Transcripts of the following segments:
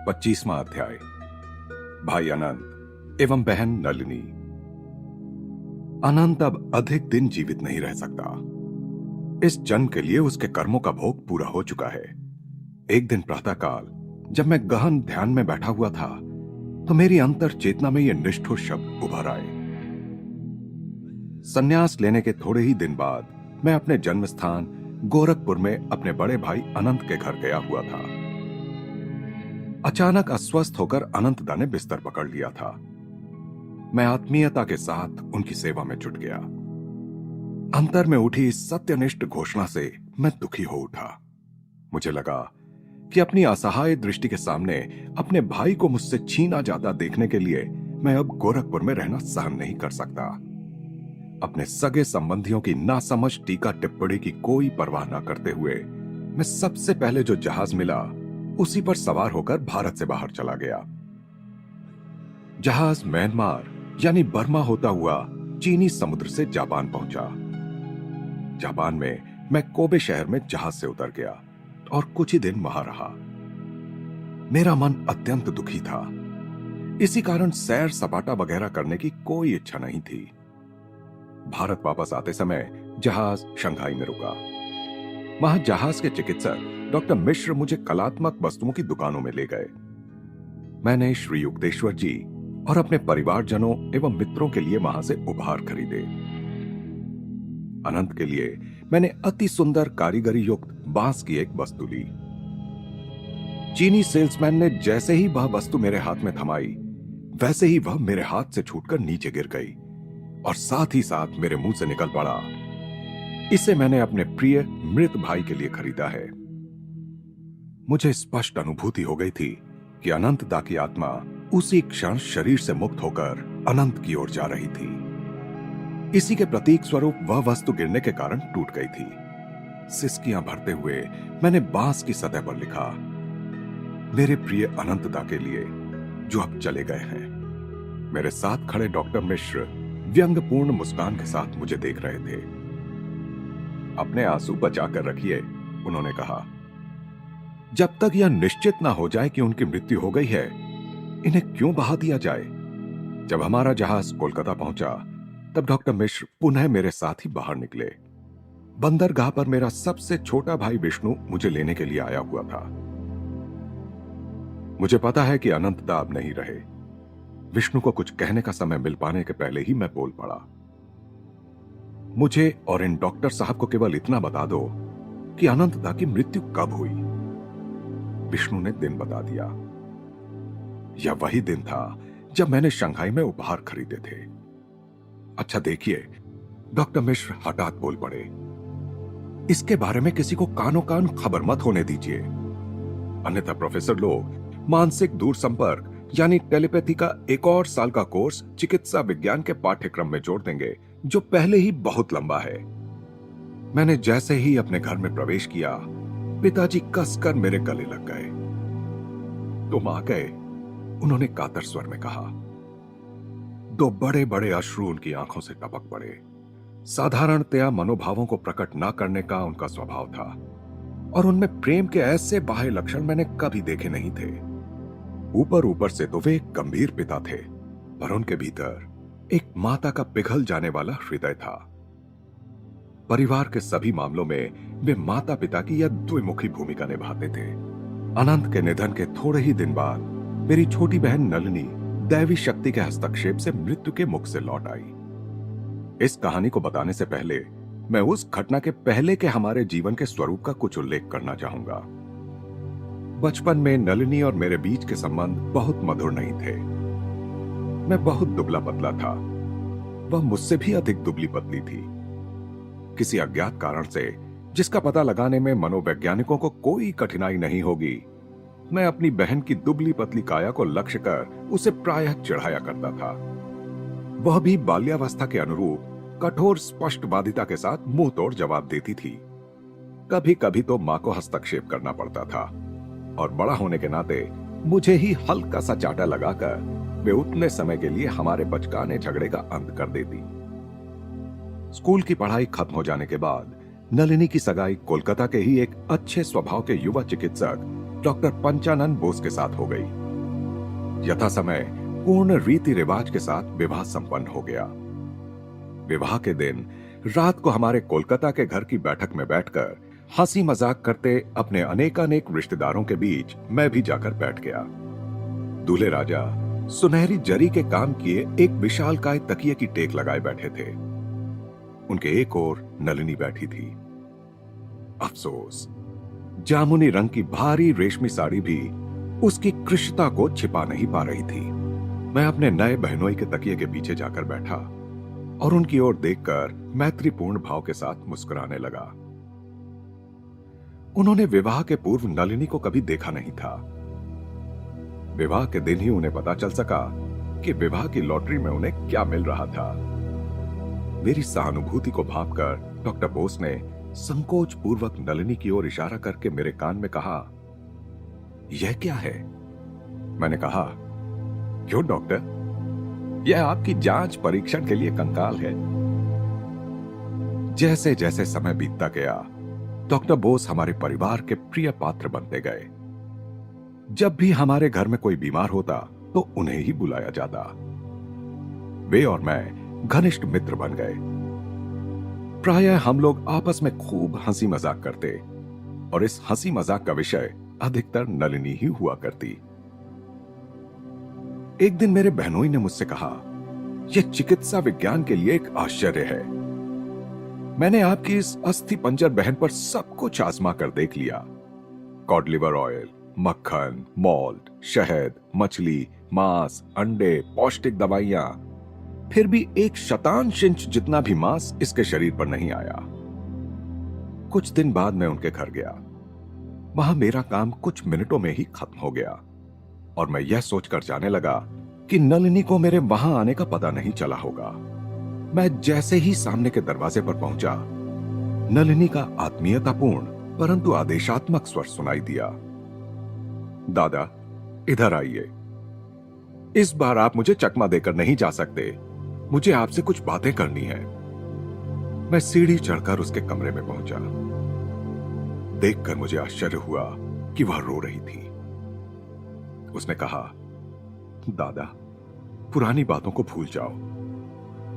25वां अध्याय। भाई अनंत एवं बहन नलिनी। अनंत अब अधिक दिन जीवित नहीं रह सकता। इस जन्म के लिए उसके कर्मों का भोग पूरा हो चुका है। एक दिन प्रातःकाल जब मैं गहन ध्यान में बैठा हुआ था तो मेरी अंतर चेतना में ये निष्ठुर शब्द उभर आए। संन्यास लेने के थोड़े ही दिन बाद मैं अपने जन्म स्थान गोरखपुर में अपने बड़े भाई अनंत के घर गया हुआ था। अचानक अस्वस्थ होकर अनंतदा ने बिस्तर पकड़ लिया था। मैं आत्मीयता के साथ उनकी सेवा में जुट गया। अंतर में उठी इस सत्यनिष्ठ घोषणा से मैं दुखी हो उठा। मुझे लगा कि अपनी असहाय दृष्टि के सामने अपने भाई को मुझसे छीना जाता देखने के लिए मैं अब गोरखपुर में रहना सहन नहीं कर सकता। अपने सगे संबंधियों की नासमझ टीका टिप्पणी की कोई परवाह न करते हुए मैं सबसे पहले जो जहाज मिला उसी पर सवार होकर भारत से बाहर चला गया। जहाज म्यांमार यानी बर्मा होता हुआ चीनी समुद्र से जापान पहुंचा। जापान में मैं कोबे शहर में जहाज से उतर गया और कुछ ही दिन वहां रहा। मेरा मन अत्यंत दुखी था। इसी कारण सैर सपाटा वगैरह करने की कोई इच्छा नहीं थी। भारत वापस आते समय जहाज शंघाई में रुका। वहां जहाज के चिकित्सक डॉक्टर मिश्र मुझे कलात्मक वस्तुओं की दुकानों में ले गए। मैंने श्री युक्तेश्वर जी और अपने परिवारजनों एवं मित्रों के लिए वहां से उपहार खरीदे। अनंत के लिए मैंने अति सुंदर कारीगरी युक्त बांस की एक वस्तु ली। चीनी सेल्समैन ने जैसे ही वह वस्तु मेरे हाथ में थमाई वैसे ही वह मेरे हाथ से छूटकर नीचे गिर गई और साथ ही साथ मेरे मुंह से निकल पड़ा, इसे मैंने अपने प्रिय मृत भाई के लिए खरीदा है। मुझे स्पष्ट अनुभूति हो गई थी कि अनंतदा की आत्मा उसी क्षण शरीर से मुक्त होकर अनंत की ओर जा रही थी। इसी के प्रतीक स्वरूप वह वस्तु गिरने के कारण टूट गई थी। सिसकियां भरते हुए मैंने बांस की सतह पर लिखा, मेरे प्रिय अनंतदा के लिए जो अब चले गए हैं। मेरे साथ खड़े डॉक्टर मिश्र व्यंग्यपूर्ण मुस्कान के साथ मुझे देख रहे थे। अपने आंसू बचाकर रखिए, उन्होंने कहा। जब तक यह निश्चित ना हो जाए कि उनकी मृत्यु हो गई है, इन्हें क्यों बहा दिया जाए। जब हमारा जहाज कोलकाता पहुंचा तब डॉक्टर मिश्र पुनः मेरे साथ ही बाहर निकले। बंदरगाह पर मेरा सबसे छोटा भाई विष्णु मुझे लेने के लिए आया हुआ था। मुझे पता है कि अनंतदा अब नहीं रहे। विष्णु को कुछ कहने का समय मिल पाने के पहले ही मैं बोल पड़ा। मुझे और इन डॉक्टर साहब को केवल इतना बता दो कि अनंतदा की मृत्यु कब हुई। विष्णु ने दिन बता दिया। यह वही दिन था जब मैंने शंघाई में उपहार खरीदे थे। अच्छा देखिए, डॉक्टर मिश्र हठात बोल पड़े, इसके बारे में किसी को कानो कान खबर मत होने दीजिए, अन्यथा प्रोफेसर लोग मानसिक दूर संपर्क यानी टेलीपैथी का एक और साल का कोर्स चिकित्सा विज्ञान के पाठ्यक्रम में जोड़ देंगे, जो पहले ही बहुत लंबा है। मैंने जैसे ही अपने घर में प्रवेश किया, पिताजी कसकर मेरे गले लग गए। तुम आ गए, उन्होंने कातर स्वर में कहा। दो बड़े बड़े अश्रु उनकी आंखों से टपक पड़े। साधारणतया मनोभावों को प्रकट न करने का उनका स्वभाव था और उनमें प्रेम के ऐसे बाह्य लक्षण मैंने कभी देखे नहीं थे। ऊपर ऊपर से तो वे एक गंभीर पिता थे, पर उनके भीतर एक माता का पिघल जाने वाला हृदय था। परिवार के सभी मामलों में वे माता पिता की यह द्विमुखी भूमिका निभाते थे। अनंत के निधन के थोड़े ही दिन बाद मेरी छोटी बहन नलिनी दैवी शक्ति के हस्तक्षेप से मृत्यु के मुख से लौट आई। इस कहानी को बताने से पहले मैं उस घटना के पहले के हमारे जीवन के स्वरूप का कुछ उल्लेख करना चाहूंगा। बचपन में नलिनी और मेरे बीच के संबंध बहुत मधुर नहीं थे। मैं बहुत दुबला पतला था, वह मुझसे भी अधिक दुबली पतली थी। किसी अज्ञात कारण से, जिसका पता लगाने में मनोवैज्ञानिकों को कोई कठिनाई नहीं होगी, मैं अपनी बहन की दुबली पतली काया को लक्ष्य कर उसे प्रायः चिढ़ाया करता था। वह भी बाल्यावस्था के अनुरूप कठोर स्पष्टवादिता के साथ मुंह तोड़ जवाब देती थी। कभी कभी तो मां को हस्तक्षेप करना पड़ता था और बड़ा होने के नाते मुझे ही हल्का सा चाटा लगाकर वे उतने समय के लिए हमारे बचकाने झगड़े का अंत कर देती। स्कूल की पढ़ाई खत्म हो जाने के बाद नलिनी की सगाई कोलकाता के ही एक अच्छे स्वभाव के युवा चिकित्सक डॉक्टर पंचानन बोस के साथ हो गई। यथा समय पूर्ण रीति रिवाज के साथ विवाह संपन्न हो गया। विवाह के दिन रात को हमारे कोलकाता के घर की बैठक में बैठकर हंसी मजाक करते अपने अनेकानेक रिश्तेदारों के बीच मैं भी जाकर बैठ गया। दूल्हे राजा सुनहरी जरी के काम किए एक विशालकाय तकिए की टेक लगाए बैठे थे। उनके एक ओर नलिनी बैठी थी। अफसोस, जामुनी रंग की भारी रेशमी साड़ी भी उसकी कृशता को छिपा नहीं पा रही थी। मैं अपने नए बहनोई के तकिए के पीछे जाकर बैठा और उनकी ओर देखकर मैत्रीपूर्ण भाव के साथ मुस्कुराने लगा। उन्होंने विवाह के पूर्व नलिनी को कभी देखा नहीं था। विवाह के दिन ही उन्हें पता चल सका कि विवाह की लॉटरी में उन्हें क्या मिल रहा था। मेरी सहानुभूति को भांपकर डॉक्टर बोस ने संकोच पूर्वक नलिनी की ओर इशारा करके मेरे कान में कहा, यह क्या है? मैंने कहा, क्यों डॉक्टर, यह आपकी जांच परीक्षण के लिए कंकाल है। जैसे जैसे समय बीतता गया, डॉक्टर बोस हमारे परिवार के प्रिय पात्र बनते गए। जब भी हमारे घर में कोई बीमार होता तो उन्हें ही बुलाया जाता। वे और मैं घनिष्ठ मित्र बन गए। प्रायः हम लोग आपस में खूब हंसी मजाक करते और इस हंसी मजाक का विषय अधिकतर नलिनी ही हुआ करती। एक दिन मेरे बहनोई ने मुझसे कहा, यह चिकित्सा विज्ञान के लिए एक आश्चर्य है। मैंने आपकी इस अस्थि पंजर बहन पर सब कुछ आजमा कर देख लिया। कॉड लिवर ऑयल, मक्खन, मॉल्ट, शहद, मछली, मांस, अंडे, पौष्टिक दवाइयां, फिर भी एक शतांश इंच जितना भी मांस इसके शरीर पर नहीं आया। कुछ दिन बाद मैं उनके घर गया। वहां मेरा काम कुछ मिनटों में ही खत्म हो गया और मैं यह सोचकर जाने लगा कि नलिनी को मेरे वहां आने का पता नहीं चला होगा। मैं जैसे ही सामने के दरवाजे पर पहुंचा, नलिनी का आत्मीयतापूर्ण परंतु आदेशात्मक स्वर सुनाई दिया, दादा इधर आइए। इस बार आप मुझे चकमा देकर नहीं जा सकते, मुझे आपसे कुछ बातें करनी है। मैं सीढ़ी चढ़कर उसके कमरे में पहुंचा। देखकर मुझे आश्चर्य हुआ कि वह रो रही थी। उसने कहा, दादा पुरानी बातों को भूल जाओ।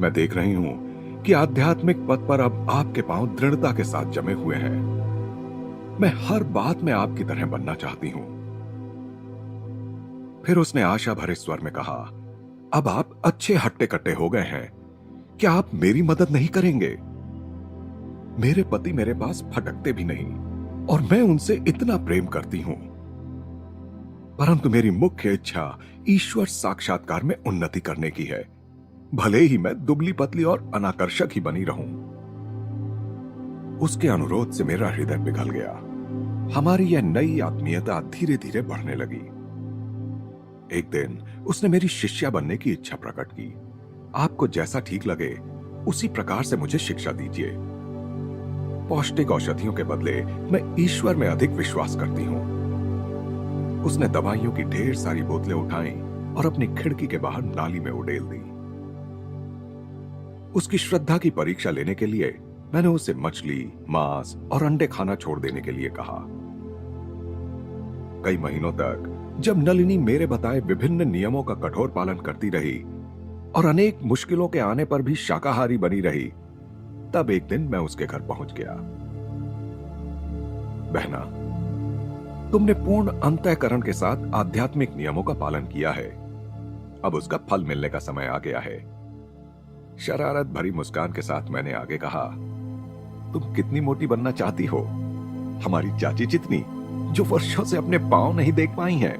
मैं देख रही हूं कि आध्यात्मिक पथ पर अब आपके पांव दृढ़ता के साथ जमे हुए हैं। मैं हर बात में आपकी तरह बनना चाहती हूं। फिर उसने आशा भरे स्वर में कहा, अब आप अच्छे हट्टे कट्टे हो गए हैं, क्या आप मेरी मदद नहीं करेंगे? मेरे पति मेरे पास फटकते भी नहीं और मैं उनसे इतना प्रेम करती हूं, परंतु मेरी मुख्य इच्छा ईश्वर साक्षात्कार में उन्नति करने की है, भले ही मैं दुबली पतली और अनाकर्षक ही बनी रहूं। उसके अनुरोध से मेरा हृदय पिघल गया। हमारी यह नई आत्मीयता धीरे धीरे बढ़ने लगी। एक दिन उसने मेरी शिष्या बनने की इच्छा प्रकट की। आपको जैसा ठीक लगे उसी प्रकार से मुझे शिक्षा दीजिए। पौष्टिक औषधियों के बदले मैं ईश्वर में अधिक विश्वास करती हूं। उसने दवाइयों की ढेर सारी बोतलें उठाईं और अपनी खिड़की के बाहर नाली में उड़ेल दी। उसकी श्रद्धा की परीक्षा लेने के लिए मैंने उसे मछली, मांस और अंडे खाना छोड़ देने के लिए कहा। कई महीनों तक जब नलिनी मेरे बताए विभिन्न नियमों का कठोर पालन करती रही और अनेक मुश्किलों के आने पर भी शाकाहारी बनी रही, तब एक दिन मैं उसके घर पहुंच गया। बहना, तुमने पूर्ण अंतःकरण के साथ आध्यात्मिक नियमों का पालन किया है, अब उसका फल मिलने का समय आ गया है। शरारत भरी मुस्कान के साथ मैंने आगे कहा, तुम कितनी मोटी बनना चाहती हो? हमारी चाची जितनी, जो वर्षों से अपने पांव नहीं देख पाई हैं।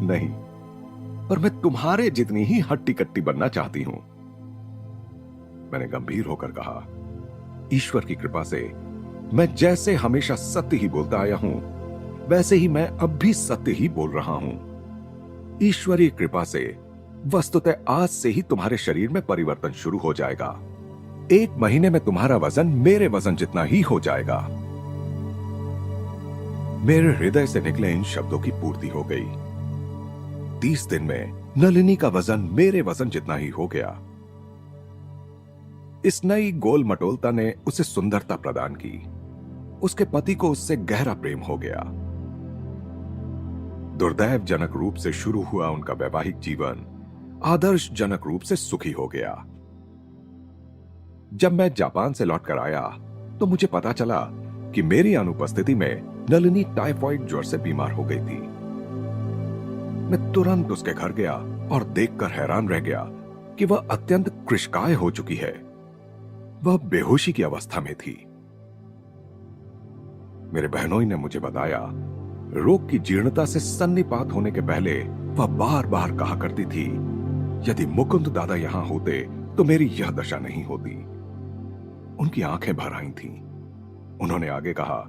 नहीं, पर मैं तुम्हारे जितनी ही हट्टी कट्टी बनना चाहती हूं। मैंने गंभीर होकर कहा, ईश्वर की कृपा से मैं जैसे हमेशा सत्य ही बोलता आया हूं, वैसे ही मैं अब भी सत्य ही बोल रहा हूं। ईश्वरीय कृपा से वस्तुतः आज से ही तुम्हारे शरीर में परिवर्तन शुरू हो जाएगा। 1 महीने में तुम्हारा वजन मेरे वजन जितना ही हो जाएगा। मेरे हृदय से निकले इन शब्दों की पूर्ति हो गई। 30 दिन में नलिनी का वजन मेरे वजन जितना ही हो गया। इस नई गोल मटोलता ने उसे सुंदरता प्रदान की। उसके पति को उससे गहरा प्रेम हो गया। दुर्दैवजनक रूप से शुरू हुआ उनका वैवाहिक जीवन आदर्शजनक रूप से सुखी हो गया। जब मैं जापान से लौटकर आया तो मुझे पता चला कि मेरी अनुपस्थिति में नलिनी टाइफॉइड ज्वर से बीमार हो गई थी। मैं तुरंत उसके घर गया और देखकर हैरान रह गया कि वह अत्यंत कृशकाय हो चुकी है। वह बेहोशी की अवस्था में थी। मेरे बहनोई ने मुझे बताया, रोग की जीर्णता से सन्निपात होने के पहले वह बार बार कहा करती थी, यदि मुकुंद दादा यहां होते तो मेरी यह दशा नहीं होती। उनकी आंखें भर आई थीं। उन्होंने आगे कहा,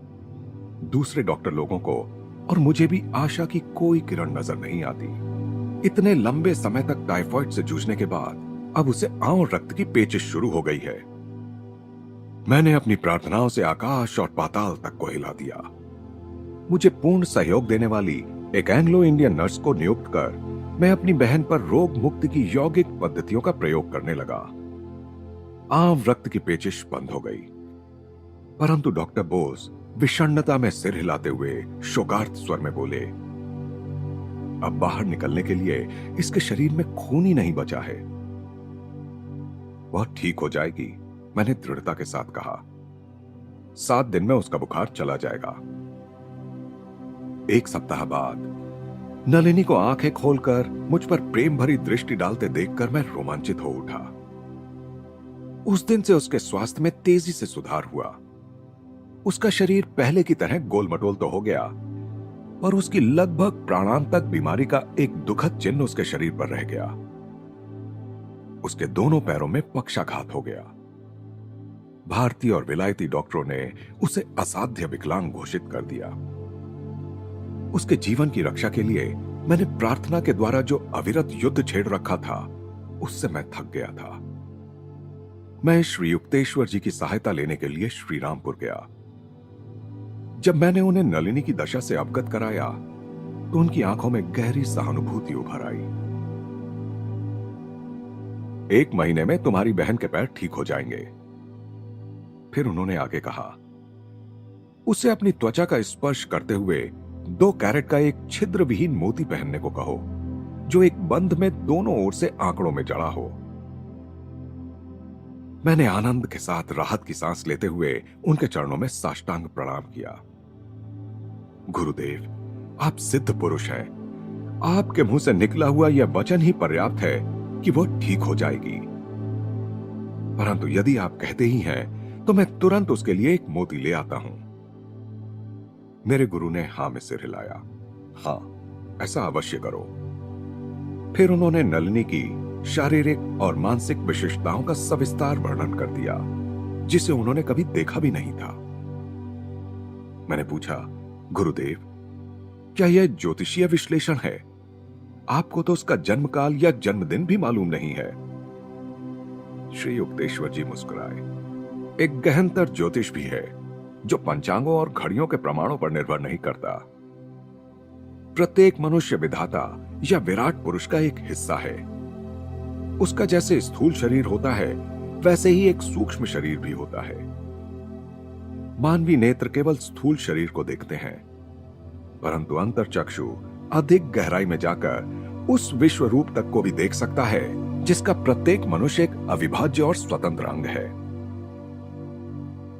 दूसरे डॉक्टर लोगों को और मुझे भी आशा की कोई किरण नजर नहीं आती। इतने लंबे समय तक टाइफॉइड से जूझने के बाद अब उसे आंव रक्त की पेचिश शुरू हो गई है। मैंने अपनी प्रार्थनाओं से आकाश और पाताल तक को हिला दिया। मुझे पूर्ण सहयोग देने वाली एक एंग्लो इंडियन नर्स को नियुक्त कर मैं अपनी बहन पर रोग मुक्ति की यौगिक पद्धतियों का प्रयोग करने लगा। आंव रक्त की पेचिश बंद हो गई, परंतु डॉक्टर बोस विषण्णता में सिर हिलाते हुए शोकार्त स्वर में बोले, अब बाहर निकलने के लिए इसके शरीर में खून ही नहीं बचा है। वह ठीक हो जाएगी, मैंने दृढ़ता के साथ कहा। 7 दिन में उसका बुखार चला जाएगा। 1 सप्ताह बाद नलिनी को आंखें खोलकर मुझ पर प्रेम भरी दृष्टि डालते देखकर मैं रोमांचित हो उठा। उस दिन से उसके स्वास्थ्य में तेजी से सुधार हुआ। उसका शरीर पहले की तरह गोलमटोल तो हो गया, पर उसकी लगभग प्राणांतक बीमारी का एक दुखद चिन्ह उसके शरीर पर रह गया। उसके दोनों पैरों में पक्षाघात हो गया। भारतीय और विलायती डॉक्टरों ने उसे असाध्य विकलांग घोषित कर दिया। उसके जीवन की रक्षा के लिए मैंने प्रार्थना के द्वारा जो अविरत युद्ध छेड़ रखा था, उससे मैं थक गया था। मैं श्री युक्तेश्वर जी की सहायता लेने के लिए श्रीरामपुर गया। जब मैंने उन्हें नलिनी की दशा से अवगत कराया तो उनकी आंखों में गहरी सहानुभूति उभर आई। 1 महीने में तुम्हारी बहन के पैर ठीक हो जाएंगे। फिर उन्होंने आगे कहा, उसे अपनी त्वचा का स्पर्श करते हुए 2 कैरेट का एक छिद्र विहीन मोती पहनने को कहो, जो एक बंध में दोनों ओर से आंकड़ों में जड़ा हो। मैंने आनंद के साथ राहत की सांस लेते हुए उनके चरणों में साष्टांग प्रणाम किया। गुरुदेव, आप सिद्ध पुरुष हैं। आपके मुंह से निकला हुआ यह वचन ही पर्याप्त है कि वह ठीक हो जाएगी। परंतु यदि आप कहते ही हैं तो मैं तुरंत उसके लिए एक मोती ले आता हूं। मेरे गुरु ने हां में सिर हिलाया। हां, ऐसा अवश्य करो। फिर उन्होंने नलिनी की शारीरिक और मानसिक विशिष्टताओं का सविस्तार वर्णन कर दिया, जिसे उन्होंने कभी देखा भी नहीं था। मैंने पूछा, गुरुदेव, क्या यह ज्योतिषीय विश्लेषण है? आपको तो उसका जन्मकाल या जन्मदिन भी मालूम नहीं है। श्री युक्तेश्वर जी मुस्कुराए। एक गहनतर ज्योतिष भी है जो पंचांगों और घड़ियों के प्रमाणों पर निर्भर नहीं करता। प्रत्येक मनुष्य विधाता या विराट पुरुष का एक हिस्सा है। उसका जैसे स्थूल शरीर होता है, वैसे ही एक सूक्ष्म शरीर भी होता है। मानवीय नेत्र केवल स्थूल शरीर को देखते हैं, परंतु अंतर्चक्षु अधिक गहराई में जाकर उस विश्व रूप तक को भी देख सकता है जिसका प्रत्येक मनुष्य एक अविभाज्य और स्वतंत्र अंग है।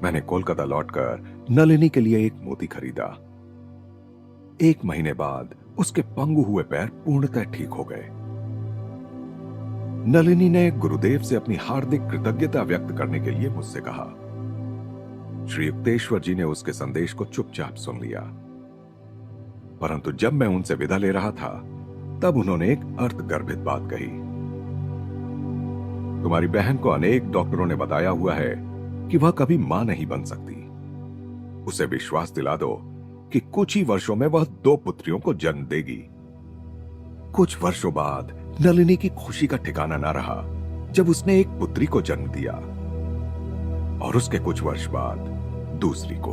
मैंने कोलकाता लौटकर नलिनी के लिए एक मोती खरीदा। 1 महीने बाद उसके पंगु हुए पैर पूर्णतः ठीक हो गए। नलिनी ने गुरुदेव से अपनी हार्दिक कृतज्ञता व्यक्त करने के लिए मुझसे कहा। श्री युक्तेश्वर जी ने उसके संदेश को चुपचाप सुन लिया, परंतु जब मैं उनसे विदा ले रहा था तब उन्होंने एक अर्थगर्भित बात कही। तुम्हारी बहन को अनेक डॉक्टरों ने बताया हुआ है कि वह कभी मां नहीं बन सकती। उसे विश्वास दिला दो कि कुछ ही वर्षों में वह 2 पुत्रियों को जन्म देगी। कुछ वर्षों बाद नलिनी की खुशी का ठिकाना ना रहा जब उसने एक पुत्री को जन्म दिया और उसके कुछ वर्ष बाद दूसरी को।